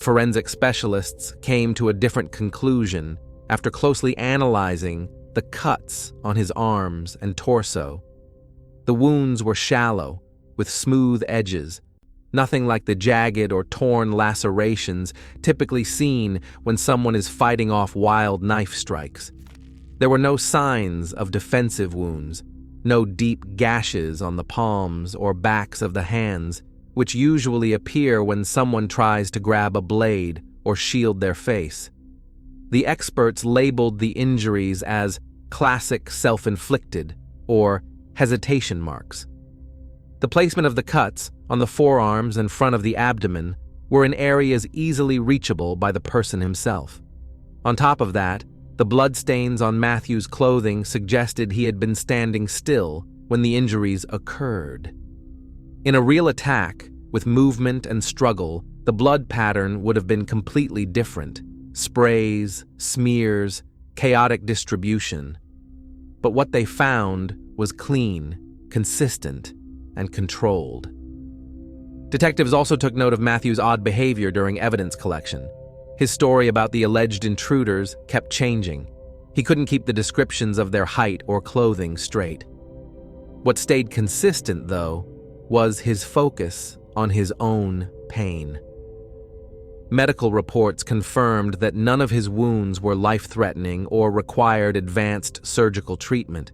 Forensic specialists came to a different conclusion after closely analyzing the cuts on his arms and torso. The wounds were shallow, with smooth edges, nothing like the jagged or torn lacerations typically seen when someone is fighting off wild knife strikes. There were no signs of defensive wounds, no deep gashes on the palms or backs of the hands, which usually appear when someone tries to grab a blade or shield their face. The experts labeled the injuries as classic self-inflicted or hesitation marks. The placement of the cuts on the forearms and front of the abdomen were in areas easily reachable by the person himself. On top of that, the bloodstains on Matthew's clothing suggested he had been standing still when the injuries occurred. In a real attack, with movement and struggle, the blood pattern would have been completely different. Sprays, smears, chaotic distribution. But what they found was clean, consistent, and controlled. Detectives also took note of Matthew's odd behavior during evidence collection. His story about the alleged intruders kept changing. He couldn't keep the descriptions of their height or clothing straight. What stayed consistent, though, was his focus on his own pain. Medical reports confirmed that none of his wounds were life-threatening or required advanced surgical treatment.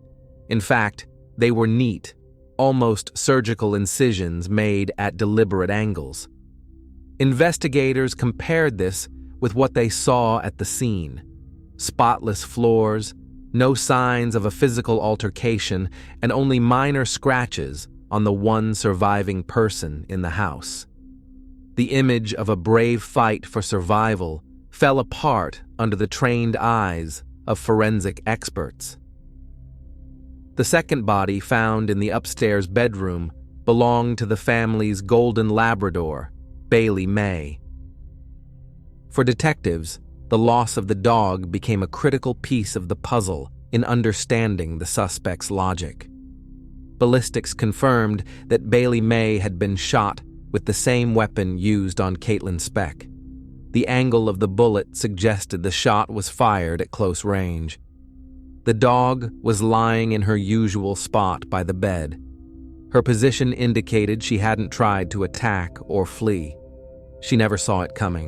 In fact, they were neat, almost surgical incisions made at deliberate angles. Investigators compared this with what they saw at the scene. Spotless floors, no signs of a physical altercation, and only minor scratches on the one surviving person in the house. The image of a brave fight for survival fell apart under the trained eyes of forensic experts. The second body found in the upstairs bedroom belonged to the family's golden Labrador, Bailey May. For detectives, the loss of the dog became a critical piece of the puzzle in understanding the suspect's logic. Ballistics confirmed that Bailey May had been shot with the same weapon used on Caitlin Speck. The angle of the bullet suggested the shot was fired at close range. The dog was lying in her usual spot by the bed. Her position indicated she hadn't tried to attack or flee. She never saw it coming.